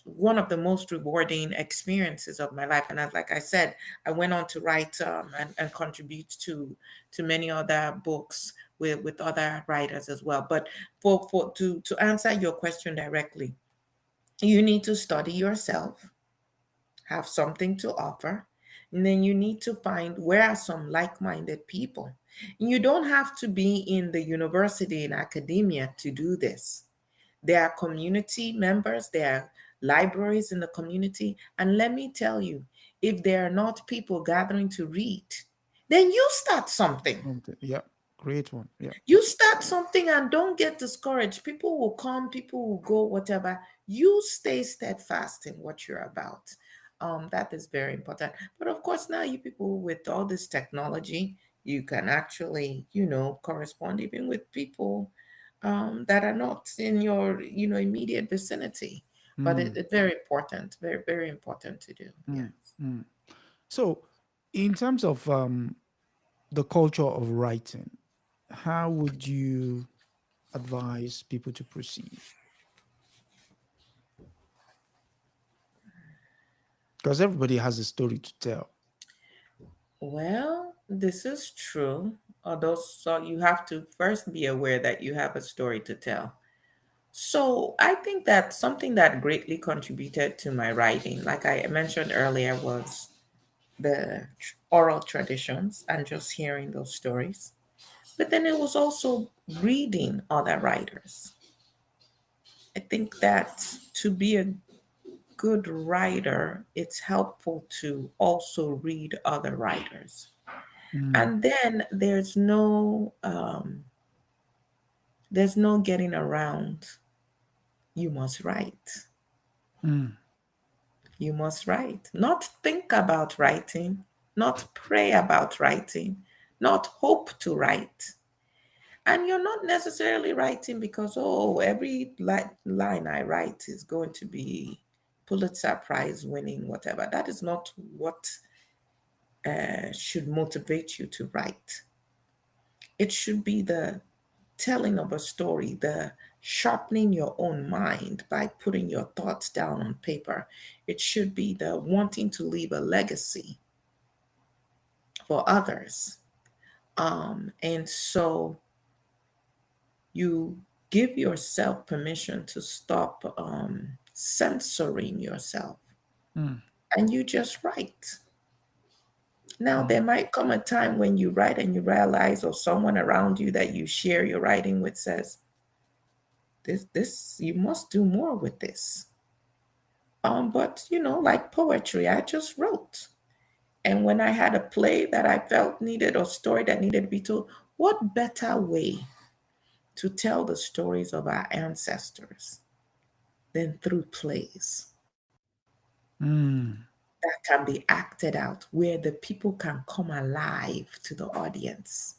one of the most rewarding experiences of my life, and like I said, I went on to write and contribute to many other books with other writers as well. But to answer your question directly, you need to study yourself, have something to offer, and then you need to find where are some like minded people. And you don't have to be in the university in academia to do this. There are community members, there are libraries in the community. And let me tell you, if there are not people gathering to read, then you start something. okay, yeah, great one, yeah. You start something and don't get discouraged. People will come, people will go, whatever. You stay steadfast in what you're about. That is very important. But of course, now you people with all this technology, you can actually, correspond even with people that are not in your, immediate vicinity. But Mm, it's very important, very, very important to do. Yes. mm, mm. So, in terms of the culture of writing, how would you advise people to proceed? Because everybody has a story to tell. Well, this is true. Although, so you have to first be aware that you have a story to tell. So I think that something that greatly contributed to my writing, like I mentioned earlier, was the oral traditions and just hearing those stories. But then it was also reading other writers. I think that to be a good writer, it's helpful to also read other writers. Mm, And then there's no getting around. You must write. mm, You must write. Not think about writing. not pray about writing, not hope to write. And you're not necessarily writing because, oh, every line I write is going to be Pulitzer Prize winning, whatever. That is not what should motivate you to write. It should be the telling of a story, the sharpening your own mind by putting your thoughts down on paper. It should be the wanting to leave a legacy for others. And so you give yourself permission to stop censoring yourself mm, and you just write. Now, mm, there might come a time when you write and you realize, or someone around you that you share your writing with says, this, you must do more with this. But like poetry, I just wrote. And when I had a play that I felt needed or story that needed to be told, what better way to tell the stories of our ancestors than through plays mm, that can be acted out where the people can come alive to the audience.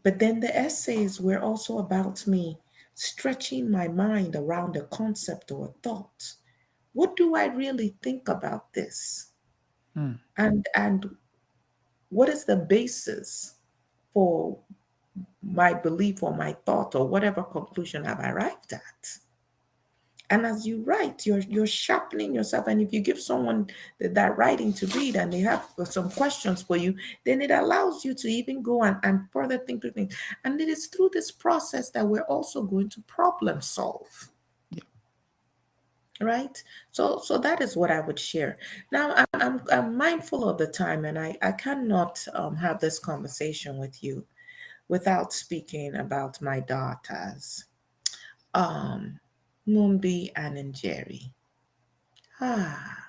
But then the essays were also about me stretching my mind around a concept or a thought. What do I really think about this? mm, And what is the basis for my belief or my thought or whatever conclusion I've arrived at? And as you write, you're sharpening yourself. And if you give someone that writing to read and they have some questions for you, then it allows you to even go and further think through things. And it is through this process that we're also going to problem solve. yeah, Right. So that is what I would share. Now I'm mindful of the time, and I cannot have this conversation with you without speaking about my daughters, um, Mumbi and Njeri. Ah,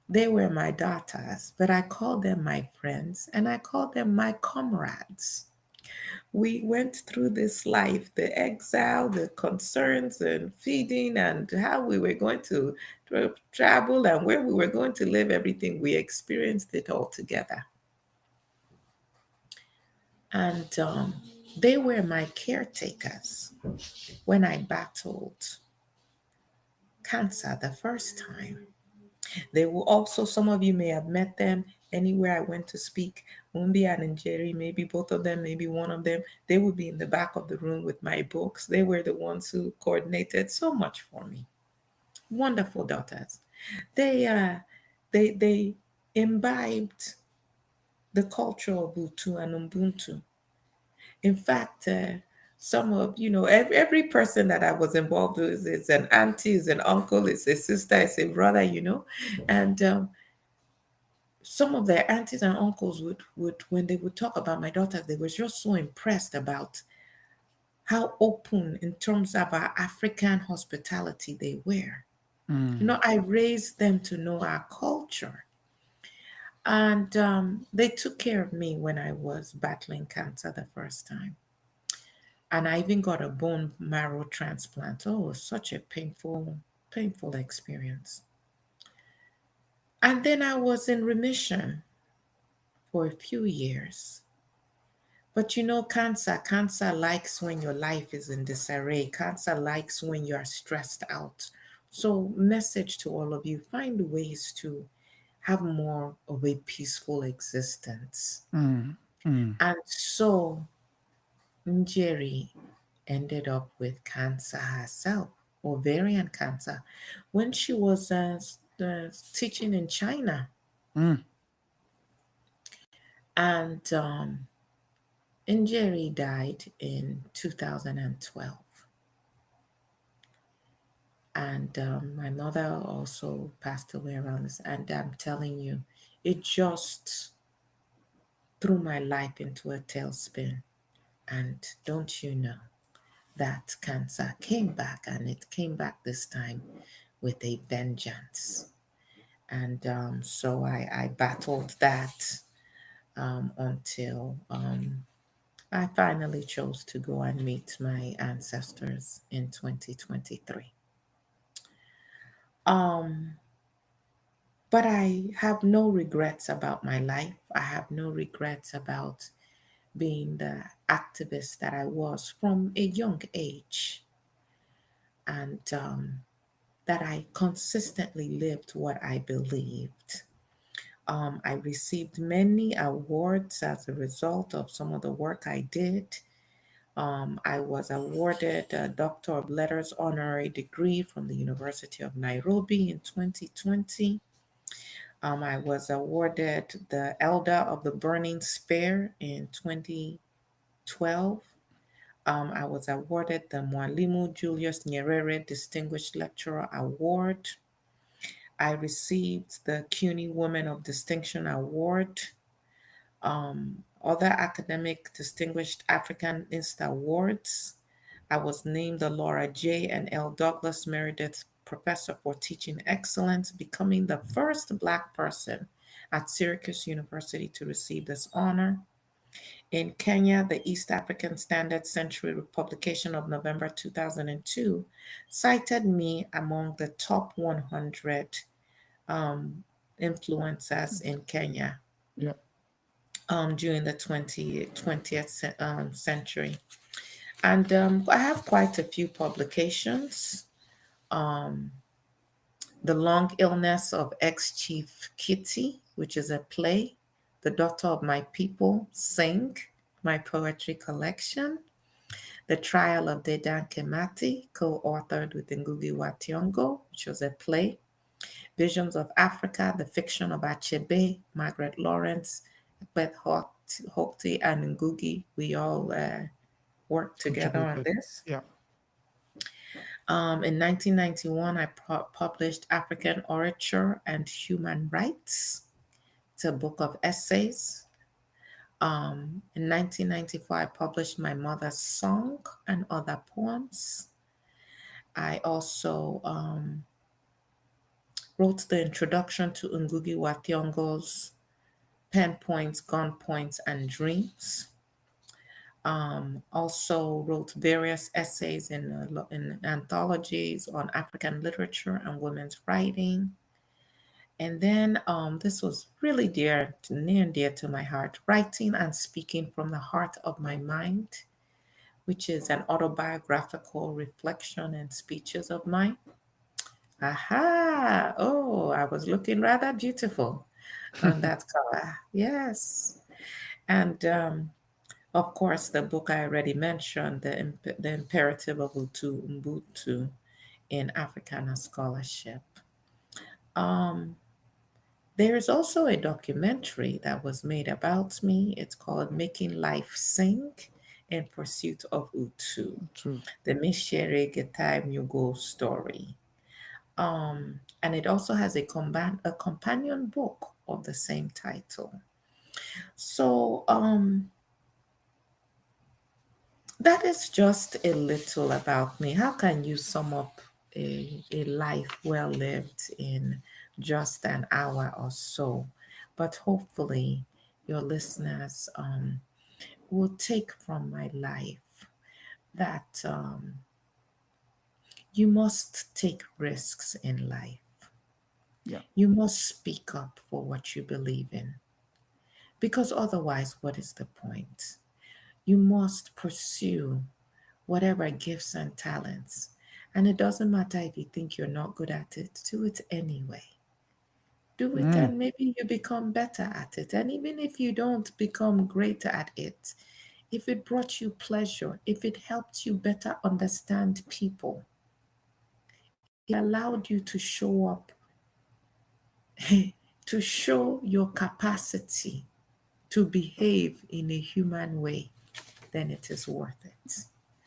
they were my daughters, but I called them my friends and I called them my comrades. We went through this life, the exile, the concerns and feeding, and how we were going to travel and where we were going to live, everything. We experienced it all together. And they were my caretakers when I battled cancer the first time. They will also, some of you may have met them anywhere I went to speak. Mumbi and Njeri, maybe both of them, maybe one of them, they would be in the back of the room with my books. They were the ones who coordinated so much for me. Wonderful daughters. They they imbibed the culture of Utu and Ubuntu. In fact, some of every person that I was involved with is an auntie, is an uncle, is a sister, is a brother, and some of their aunties and uncles would when they would talk about my daughters, they were just so impressed about how open in terms of our African hospitality they were. mm, I raised them to know our culture. And they took care of me when I was battling cancer the first time. And I even got a bone marrow transplant. Oh, it was such a painful experience. And then I was in remission for a few years. But cancer likes when your life is in disarray. Cancer likes when you are stressed out. So, message to all of you, find ways to have more of a peaceful existence. mm, mm, And so, Njeri ended up with cancer herself, ovarian cancer, when she was teaching in China. mm, And Njeri died in 2012. And my mother also passed away around this. And I'm telling you, it just threw my life into a tailspin. And don't you know that cancer came back, and it came back this time with a vengeance. And so I battled that until I finally chose to go and meet my ancestors in 2023. Um, But I have no regrets about my life. I have no regrets about being the activist that I was from a young age, and that I consistently lived what I believed. I received many awards as a result of some of the work I did. I was awarded a Doctor of Letters honorary degree from the University of Nairobi in 2020. I was awarded the Elder of the Burning Spear in 2012. I was awarded the Mwalimu Julius Nyerere Distinguished Lecturer Award. I received the CUNY Woman of Distinction Award, other academic Distinguished Africanist Awards. I was named the Laura J. and L. Douglas Meredith Professor for Teaching Excellence, becoming the first Black person at Syracuse University to receive this honor. In Kenya, the East African Standard Century publication of November 2002 cited me among the top 100 um, influencers in Kenya Yeah. during the 20th century. And I have quite a few publications. Um, the Long Illness of Ex-Chief Kitty, which is a play. The Daughter of My People, Sing, my poetry collection. The Trial of Dedan Kemati, co-authored with Ngugi wa Thiong'o, which was a play. Visions of Africa, the fiction of Achebe, Margaret Lawrence, Beth Hokti, and Ngugi. We all worked together on Contributed. this. Yeah. In 1991, I published African Oratory and Human Rights. It's a book of essays. In 1995, I published My Mother's Song and Other Poems. I also wrote the introduction to Ngugi wa Thiong'o's Pen Points, Gun Points, and Dreams. Also wrote various essays in anthologies on African literature and women's writing. And then this was really near and dear to my heart, writing and speaking from the heart of my mind, which is an autobiographical reflection and speeches of mine. Aha! Oh, I was looking rather beautiful on that cover. Yes. And of course, the book I already mentioned, the Imperative of Utu and Ubuntu in Africana Scholarship. Um, there is also a documentary that was made about me. It's called Making Life Sing in Pursuit of Utu, True. the Micere Githae Mugo story. And it also has a companion book of the same title. So that is just a little about me. How can you sum up a life well lived in just an hour or so? But hopefully, your listeners will take from my life that you must take risks in life. Yeah. You must speak up for what you believe in. Because otherwise, what is the point? You must pursue whatever gifts and talents. And it doesn't matter if you think you're not good at it, do it anyway. Do it Mm. and maybe you become better at it. And even if you don't become greater at it, if it brought you pleasure, if it helped you better understand people, if it allowed you to show up, to show your capacity to behave in a human way, then it is worth it.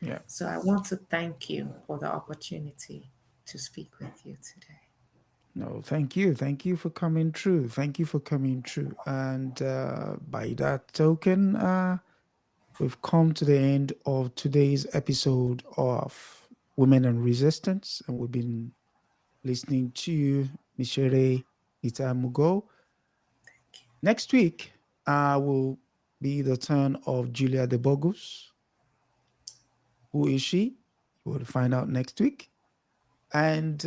Yeah. So I want to thank you for the opportunity to speak with you today. No, thank you. Thank you for coming true. Thank you for coming true. And by that token, we've come to the end of today's episode of Women and Resistance. And we've been listening to you, Michere Githae Mugo. Next week will be the turn of Julia de Bogus. Who is she? You will find out next week. And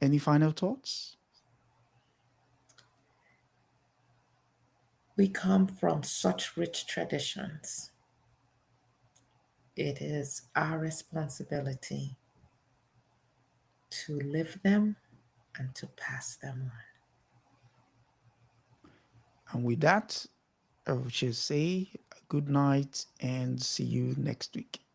any final thoughts? We come from such rich traditions. It is our responsibility to live them and to pass them on. And with that, I will just say good night and see you next week.